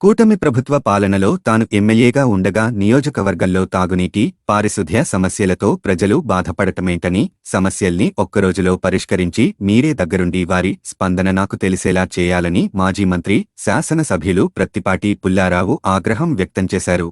కూటమి ప్రభుత్వ పాలనలో తాను ఎమ్మెల్యేగా ఉండగా నియోజకవర్గంలో తాగునీటి, పారిశుధ్య సమస్యలతో ప్రజలు బాధపడటమేంటని, సమస్యల్ని ఒక్కరోజులో పరిష్కరించి మీరే దగ్గరుండి వారి స్పందన నాకు తెలిసేలా చేయాలని మాజీ మంత్రి, శాసనసభ్యులు ప్రత్తిపాటి పుల్లారావు ఆగ్రహం వ్యక్తం చేశారు.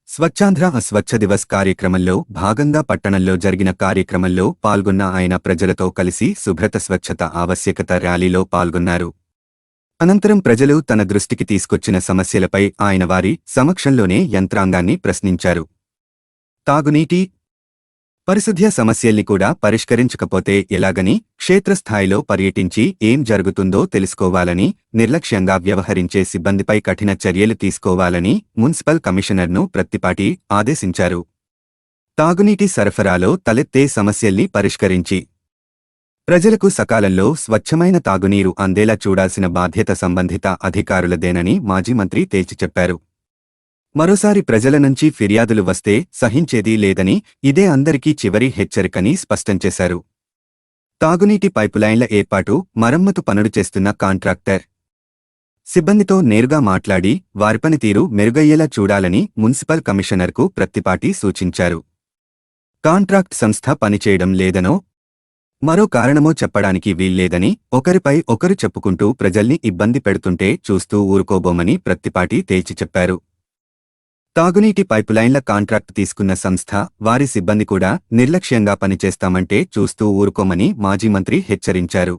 స్వచ్ఛాంధ్ర స్వచ్ఛ దివస్ కార్యక్రమంలో భాగంగా పట్టణంలో జరిగిన కార్యక్రమంలో పాల్గొన్న ఆయన ప్రజలతో కలిసి శుభ్రత స్వచ్ఛత ఆవశ్యకత ర్యాలీలో పాల్గొన్నారు. అనంతరం ప్రజలు తన దృష్టికి తీసుకొచ్చిన సమస్యలపై ఆయన వారి సమక్షంలోనే యంత్రాంగాన్ని ప్రశ్నించారు. తాగునీటి, పరిశుధ్య సమస్యల్ని కూడా పరిష్కరించకపోతే ఎలాగని, క్షేత్రస్థాయిలో పర్యటించి ఏం జరుగుతుందో తెలుసుకోవాలని, నిర్లక్ష్యంగా వ్యవహరించే సిబ్బందిపై కఠిన చర్యలు తీసుకోవాలని మున్సిపల్ కమిషనర్ను ప్రత్తిపాటి ఆదేశించారు. తాగునీటి సరఫరాలో తలెత్తే సమస్యల్ని పరిష్కరించి ప్రజలకు సకాలంలో స్వచ్ఛమైన తాగునీరు అందేలా చూడాల్సిన బాధ్యత సంబంధిత అధికారులదేనని మాజీ మంత్రి తేల్చి చెప్పారు. మరోసారి ప్రజల నుంచి ఫిర్యాదులు వస్తే సహించేదీ లేదని, ఇదే అందరికీ చివరి హెచ్చరికని స్పష్టం చేశారు. తాగునీటి పైపులైన్ల ఏర్పాటు, మరమ్మతు పనులు చేస్తున్న కాంట్రాక్టర్ సిబ్బందితో నేరుగా మాట్లాడి వారి పనితీరు మెరుగయ్యేలా చూడాలని మున్సిపల్ కమిషనర్కు ప్రత్తిపాటి సూచించారు. కాంట్రాక్ట్ సంస్థ పనిచేయడం లేదనో, మరో కారణమో చెప్పడానికి వీల్లేదని, ఒకరిపై ఒకరు చెప్పుకుంటూ ప్రజల్ని ఇబ్బంది పెడుతుంటే చూస్తూ ఊరుకోబోమని ప్రత్తిపాటి తేల్చి చెప్పారు. తాగునీటి పైపులైన్ల కాంట్రాక్ట్ తీసుకున్న సంస్థ, వారి సిబ్బంది కూడా నిర్లక్ష్యంగా పనిచేస్తామంటే చూస్తూ ఊరుకోమని మాజీ మంత్రి హెచ్చరించారు.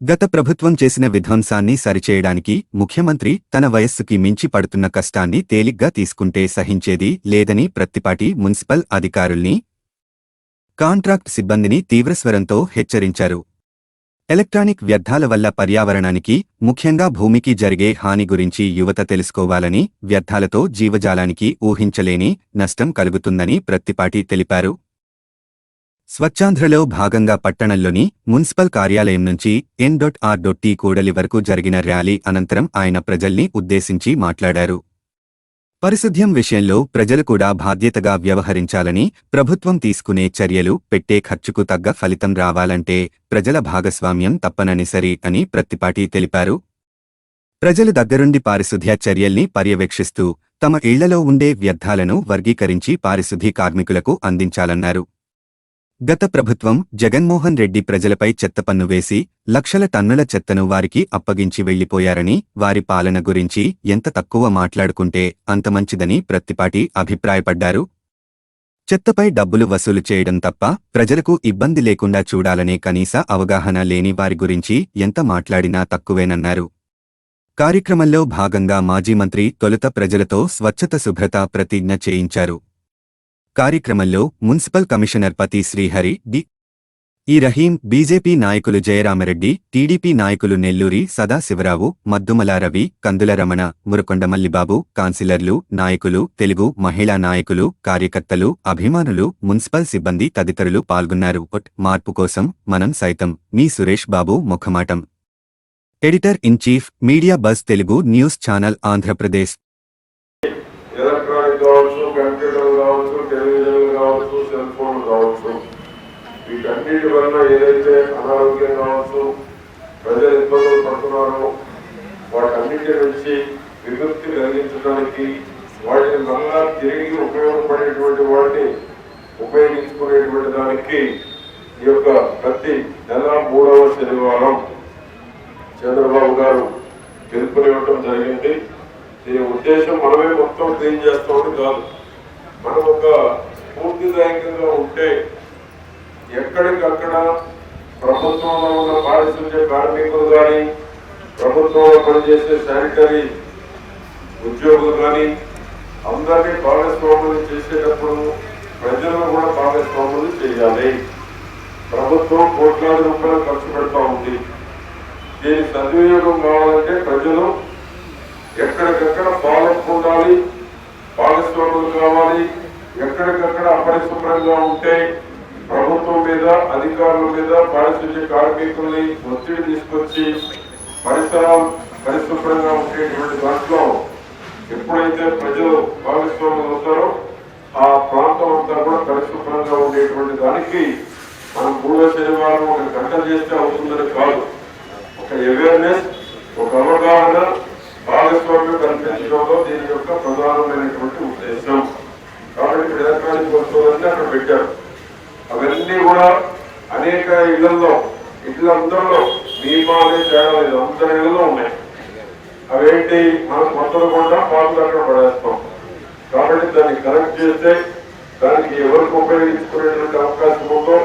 గత ప్రభుత్వం చేసిన విధ్వంసాన్ని సరిచేయడానికి ముఖ్యమంత్రి తన వయస్సుకి మించి పడుతున్న కష్టాన్ని తేలిగ్గా తీసుకుంటే సహించేది లేదని ప్రత్తిపాటి మున్సిపల్ అధికారుల్ని, కాంట్రాక్ట్ సిబ్బందిని తీవ్రస్వరంతో హెచ్చరించారు. ఎలక్ట్రానిక్ వ్యర్థాల వల్ల పర్యావరణానికి, ముఖ్యంగా భూమికి జరిగే హాని గురించి యువత తెలుసుకోవాలని, వ్యర్థాలతో జీవజాలానికి ఊహించలేని నష్టం కలుగుతుందని ప్రత్తిపాటి తెలిపారు. స్వచ్ఛాంధ్రలో భాగంగా పట్టణంలోని మున్సిపల్ కార్యాలయం నుంచి N.R.T కూడలి వరకు జరిగిన ర్యాలీ అనంతరం ఆయన ప్రజల్ని ఉద్దేశించి మాట్లాడారు. పరిశుధ్యం విషయంలో ప్రజలు కూడా బాధ్యతగా వ్యవహరించాలని, ప్రభుత్వం తీసుకునే చర్యలు, పెట్టే ఖర్చుకు తగ్గ ఫలితం రావాలంటే ప్రజల భాగస్వామ్యం తప్పనిసరి అని ప్రత్తిపాటి తెలిపారు. ప్రజలు దగ్గరుండి పారిశుధ్య చర్యల్ని పర్యవేక్షిస్తూ తమ ఇళ్లలో ఉండే వ్యర్థాలను వర్గీకరించి పారిశుధ్య కార్మికులకు అందించాలన్నారు. గత ప్రభుత్వం జగన్మోహన్ రెడ్డి ప్రజలపై చెత్తపన్ను వేసి లక్షల టన్నుల చెత్తను వారికి అప్పగించి వెళ్లిపోయారని, వారి పాలన గురించి ఎంత తక్కువ మాట్లాడుకుంటే అంత మంచిదని ప్రత్తిపాటి అభిప్రాయపడ్డారు. చెత్తపై డబ్బులు వసూలు చేయడం తప్ప ప్రజలకు ఇబ్బంది లేకుండా చూడాలనే కనీస అవగాహన లేని వారి గురించి ఎంత మాట్లాడినా తక్కువేనన్నారు. కార్యక్రమంలో భాగంగా మాజీ మంత్రి తొలుత ప్రజలతో స్వచ్ఛత శుభ్రత ప్రతిజ్ఞ చేయించారు. కార్యక్రమంలో మున్సిపల్ కమిషనర్ పతి శ్రీహరి, డి. రహీం, బీజేపీ నాయకులు జయరామరెడ్డి, టీడీపీ నాయకులు నెల్లూరి సదాశివరావు, మద్దుమల రవి, కందుల రమణ, మురకొండ మల్లిబాబు, కాన్సిలర్లు, నాయకులు, తెలుగు మహిళా నాయకులు, కార్యకర్తలు, అభిమానులు, మున్సిపల్ సిబ్బంది తదితరులు పాల్గొన్నారు. మార్పు కోసం మనం సైతం, మీ సురేష్ బాబు ముఖమాటం. Editor in chief, media buzz Telugu news channel Andhra Pradesh. Computer కావచ్చు, టెలివిజన్ కావచ్చు, సెల్ ఫోన్ కావచ్చు, వీటన్నిటి వల్ల ఏదైతే అనారోగ్యం కావచ్చు, ప్రజలు ఇబ్బందులు పడుతున్నారో వాటన్నిటి నుంచి విముక్తి కలిగించడానికి, వాటిని మళ్ళా తిరిగి ఉపయోగపడేటువంటి వాటిని ఉపయోగించుకునేటువంటి దానికి ఈ యొక్క ప్రతి నెల 3వ శనివారం చంద్రబాబు గారు పిలుపునివ్వటం జరిగింది. దీని ఉద్దేశం మనమే మొత్తం క్లీన్ చేస్తామని కాదు. మనం ఒక పూర్తిదాయకంగా ఉంటే ఎక్కడికక్కడ ప్రభుత్వంలో ఉన్న పారిశుద్ధ్య కార్మికులు కానీ, ప్రభుత్వంలో పనిచేసే శానిటరీ ఉద్యోగులు కానీ అందరినీ భాగస్వాములు చేసేటప్పుడు ప్రజలను కూడా భాగస్వాములు చేయాలి. ప్రభుత్వం కోట్లాది రూపాయలు ఖర్చు పెడతా ఉంది. దీని సద్వినియోగం కావాలంటే ప్రజలు ఎక్కడికక్కడ ఫాలోఅప్ ఉండాలి, భాగస్వాములు కావాలి. ఎక్కడికక్కడ అపరిశుభ్రంగా ఉంటే ప్రభుత్వం మీద, అధికారుల మీద, పారిశుద్ధ్య కార్మికుల్ని ఒత్తిడి తీసుకొచ్చి పరిసరాలు పరిశుభ్రంగా ఉండేటువంటి దాంట్లో ఎప్పుడైతే ప్రజలు భాగస్వాములు అవుతారో ఆ ప్రాంతం అంతా కూడా పరిశుభ్రంగా ఉండేటువంటి దానికి మనం 3వ శనివారం ఒక గంట చేస్తే అవుతుందని కాదు. ఒక అవేర్నెస్, ఒక అవగాహన, బాగా భాగస్వామ్యం కల్పించడంలో దీని యొక్క ప్రధానమైనటువంటి ఉద్దేశం. కాబట్టి ఇప్పుడు ఎలక్ట్రానిక్ వస్తువులన్నీ అక్కడ పెట్టారు. అవన్నీ కూడా అనేక ఇళ్లలో ఇళ్ళందరిలో బీమా అనే తేడా లేదు, అందరి ఇళ్లలో ఉన్నాయి. అవేంటి మనం కొత్తలు కూడా పాటలు అక్కడ పడేస్తాం. కాబట్టి దాన్ని కనెక్ట్ చేస్తే దానికి ఎవరికి ఉపయోగించుకునేటువంటి అవకాశం ఉందో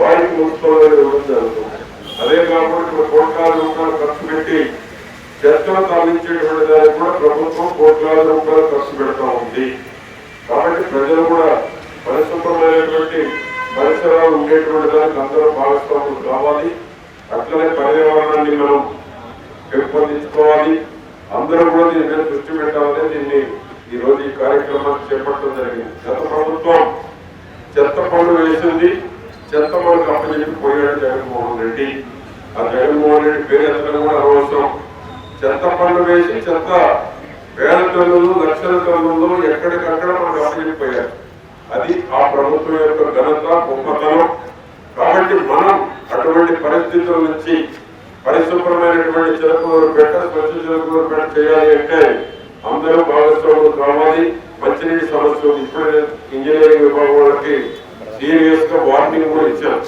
వారికి మున్సిపల్ ఇవ్వడం జరుగుతుంది. అదే కాకుండా ఇప్పుడు కోట్లాది రూపాయలు ఖర్చు పెట్టి చెత్తను తరలించేటువంటి దానికి కూడా ప్రభుత్వం కోట్లాది రూపాయలు ఖర్చు పెడతా ఉంది. కాబట్టి ప్రజలు కూడా పరిశుభ్రమైనటువంటి పరిసరాలు ఉండేటువంటి దానికి అందరూ భాగస్వాములు కావాలి. అట్లనే పర్యావరణాన్ని మనం పెంపొందించుకోవాలి. అందరూ కూడా దీని మీద దృష్టి పెట్టాలని దీన్ని ఈ రోజు ఈ కార్యక్రమాన్ని చేపట్టడం జరిగింది. గత ప్రభుత్వం చెత్త పనులు వేసింది, చెత్త మనకు అప్పచెప్పి పోయాడు జగన్మోహన్ రెడ్డి. ఆ జగన్మోహన్ రెడ్డి పేరు ఎత్తడం కూడా అనవసరం. చెత్త పనులు వేసి చెత్త వేల టన్నులు లక్షల టన్నులు ఎక్కడికక్కడ మనకు అప్పచెప్పిపోయారు. అది ఆ ప్రభుత్వం యొక్క ఘనత గొప్పతనం. కాబట్టి మనం అటువంటి పరిస్థితుల నుంచి పరిశుభ్రమైనటువంటి చిలకలూరుపేట స్వచ్ఛ చిలకలూరుపేట చేయాలి అంటే అందరూ భాగస్వాములు కావాలి. మంచినీటి సమస్య ఇప్పుడే ఇంజనీరింగ్ విభాగం వాళ్ళకి సీరియస్ గా వార్నింగ్ కూడా ఇచ్చారు.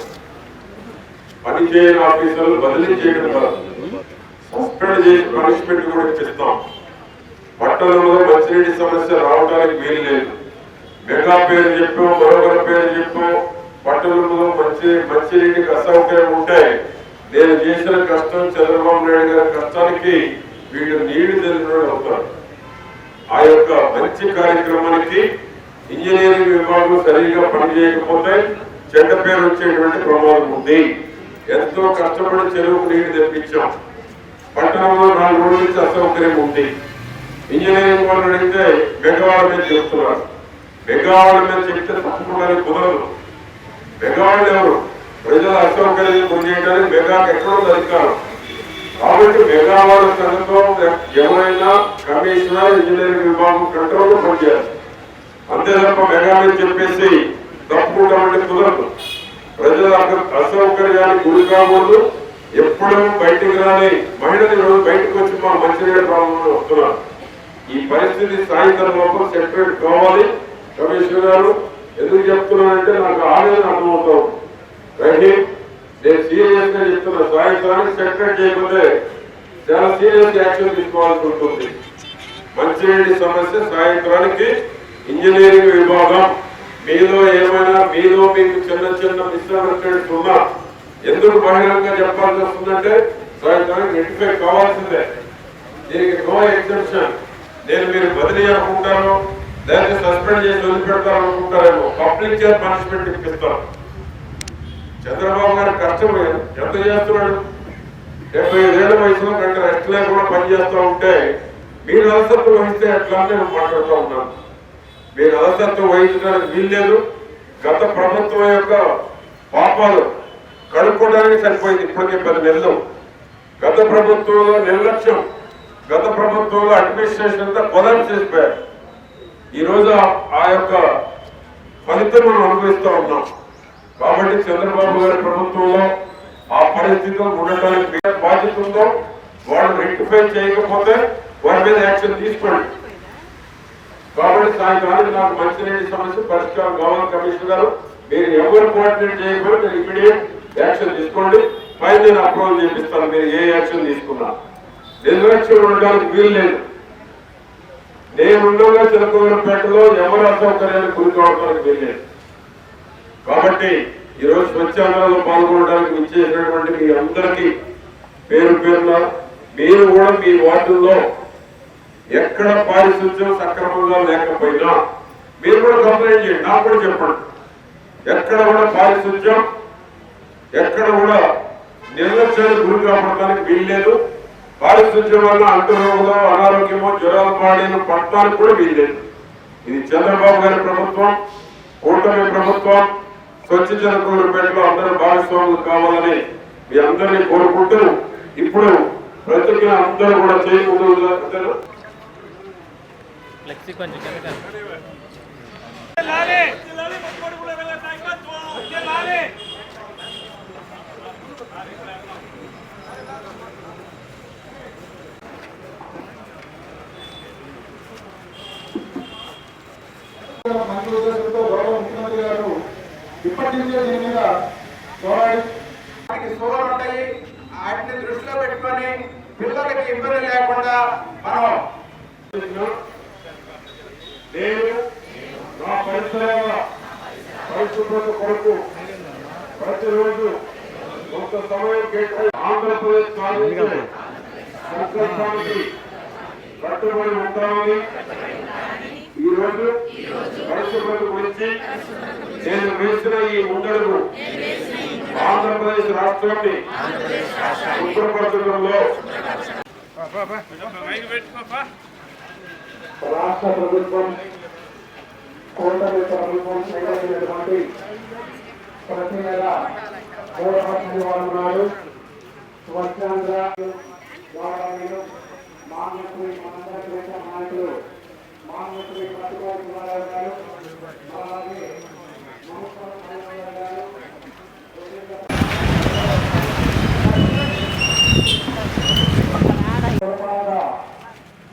పని చేయని ఆఫీసర్లు బదిలీ చేయడం కాదు, సస్పెండ్ చేసి పనిష్మెంట్ కూడా ఇప్పిస్తాం. పట్టణంలో మంచినీటి సమస్య రావడానికి వీలు లేదు. మెగా పేరు చెప్పు, మరొకరి పేరు చెప్పు, పట్టణంలో మంచినీటికి అసౌకర్యం ఉంటే నేను చేసిన కష్టం చంద్రబాబు నాయుడు గారి కష్టానికి వీళ్ళు నీళ్లు తెలిసిన అవుతారు. ఆ యొక్క మంచి కార్యక్రమానికి ఇంజనీరింగ్ విభాగం సరిగ్గా పనిచేయకపోతే చెడ్డ పేరు వచ్చేటువంటి ప్రమాదం ఉంది. ఎంతో కష్టపడి చెరువుకు నీళ్లు తెప్పించాం. పట్టణంలో 4 రోజుల నుంచి అసౌకర్యం ఉంది. ఇంజనీరింగ్ వాళ్ళు అడిగితే మెగావాళ్ళ మీద చెప్తున్నారు. మెగావాళ్ళ మీద చెప్తే తప్పకుండా కుదరదు. మెగావాళ్ళు ఎవరు? ప్రజల అసౌకర్యం గురి చేయడానికి మెగాకి ఎక్కడో అధికారం. కాబట్టి మెగావాళ్ళ సంఘంలో ఎవరైనా కమిషనర్ ఇంజనీరింగ్ విభాగం కంట్రోల్ పనిచేయాలి. అంతే తప్ప మెగా మీద చెప్పేసి తప్పుకుంటామంటే కుదరదు. ప్రజల అసౌకర్యానికి గురి కాకూడదు. ఎప్పుడూ బయటికి రాని మహిళలు బయటకు వచ్చి మా మంచినీళ్ళ ప్రాంతంలో వస్తున్నారు. ఈ పరిస్థితి సాయంత్రం లోపల సెపరేట్ కావాలి. కమిషనర్ గారు ఎందుకు చెప్తున్నానంటే నాకు ఆవేదన అర్థమవుతాం. రైట్, నేను సీరియస్ గా చెప్తున్నా. సాయంత్రానికి సెపరేట్ చేయకపోతే చాలా సీరియస్ యాక్షన్ తీసుకోవాల్సి ఉంటుంది. మంచినీటి సమస్య సాయంత్రానికి ఇంజనీరింగ్ విభాగం మీలో ఏమైనా మీలో మీకు చిన్న చిన్న మిస్అండర్స్టాండింగ్స్ ఉన్నా ఎందుకు బహిరంగంగా చెప్పాల్సి వస్తుందంటే సాయంత్రానికి రెక్టిఫై కావాల్సిందే. దీనికి నో ఎగ్జెప్షన్. నేను మీరు బదిలీ అనుకుంటాను, లేకపోతే సస్పెండ్ చేసి వదిలిపెడతారు అనుకుంటారేమో. పబ్లిక్ చేత పనిష్మెంట్ ఇప్పిస్తారు. చంద్రబాబు గారి కష్టం ఎంత చేస్తున్నాడు? 75 ఏళ్ల వయసులో కంటే రెస్ట్ లేకుండా పనిచేస్తూ ఉంటే మీరు అలసత్వం వహిస్తే ఎట్లా నేను మాట్లాడుతూ ఉన్నాను. మీరు అలసత్వం వహించడానికి వీల్లేదు. గత ప్రభుత్వం యొక్క పాపాలు కడుక్కోవడానికి సరిపోయింది. ఇప్పటికే 10 నెలలు. గత ప్రభుత్వంలో నిర్లక్ష్యం, గత ప్రభుత్వంలో అడ్మినిస్ట్రేషన్ అంతా కొలాప్స్ చేసిపోయారు. ఈ రోజు ఆ యొక్క ఫలితం మనం అనుభవిస్తూ ఉన్నాం. కాబట్టి చంద్రబాబు గారి ప్రభుత్వంలో ఆ పరిస్థితులు ఉండటానికి బాధ్యత ఉందో వాళ్ళు రెక్టిఫై చేయకపోతే వారి మీద యాక్షన్ తీసుకోండి. కాబట్టి సాయంత్రానికి నాకు మంచినీటి సమస్య పరిష్కారం కావాలి. కమిషనర్ గారు మీరు ఎవరు కోఆర్డినేట్ చేయకపోతే మీరు ఇమీడియట్ యాక్షన్ తీసుకోండి. పైన నేను అప్రూవల్ చేపిస్తాను. మీరు ఏ యాక్షన్ తీసుకున్నా నిర్లక్ష్యం ఉండడానికి వీలు లేదు. నేనుండగా చిలకలూరుపేటలో ఎవరు అసౌకర్యానికి గురి కావడానికి వీలు లేదు. కాబట్టి ఈరోజు స్వచ్ఛాంధ్రలో పాల్గొనడానికి ఇచ్చేసినటువంటి మీ అందరికీ పేరు పేరున మీరు కూడా మీ వార్డుల్లో ఎక్కడ పారిశుద్ధ్యం సక్రమంగా లేకపోయినా మీరు కూడా కంప్లైంట్ చేయండి. నాకు కూడా చెప్పండి. ఎక్కడ కూడా పారిశుద్ధ్యం ఎక్కడ కూడా నిర్లక్ష్యానికి గురి కావడానికి వీల్లేదు. పారిశుద్ధ్యం వల్ల అంటురోగులో అనారోగ్యమో జ్వరాలు పాడిన పట్టడానికి కూడా వీల్లేదు. ఇది చంద్రబాబు గారి ప్రభుత్వం, కూటమి ప్రభుత్వం. స్వచ్ఛ చిలకలూరుపేటలో అందరూ భాగస్వాములు కావాలని మీ అందరినీ కోరుకుంటూ ఇప్పుడు ప్రతిజ్ఞ అందరూ కూడా చేయకూడదు. మనకి సోర్లు ఉంటాయి. వాటిని దృష్టిలో పెట్టుకొని పిల్లలకి ఇబ్బంది లేకుండా మనం నేను నా పరిశుభ్రత కొరకు ప్రతిరోజు కొంత సమయం కేటాయి ఆంధ్రప్రదేశ్ సాధించే సంకల్పానికి కట్టుబడి ఉంటామని ఈరోజు పరిశుభ్రత గురించి నేను వేసిన ఈ ముందడుగు ఆంధ్రప్రదేశ్ రాష్ట్రాన్ని శుభ్రపరచడంలో రాష్ట్ర ప్రభుత్వం కూటమి ప్రభుత్వం చేయగలిగినటువంటి ప్రతి నెల 3 వాళ్ళు ఉన్నారు. స్వచ్ఛాంధ్ర గౌరవనీయులు మాన్యశ్రీ మనందరి దేశ నాయకులు మాన్యశ్రీ పట్టుకోవాలి కుమారావు గారు, అలాగే నమస్కారం గారు,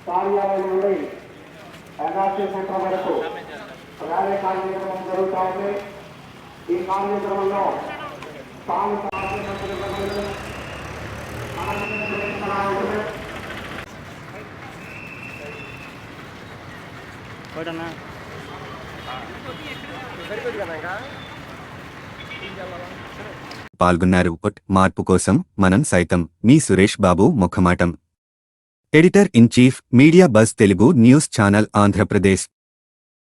కార్యాలయం నుండి ఎన్ఆర్సీ సెంటర్ వరకు ర్యాలీ కార్యక్రమం జరుగుతూ ఉంది. ఈ కార్యక్రమంలో స్థానిక పాల్గొన్నారు. మార్పు కోసం మనం సైతం మీ సురేష్ బాబు ముఖమాటం. Editor in chief, media buzz Telugu news channel, Andhra Pradesh.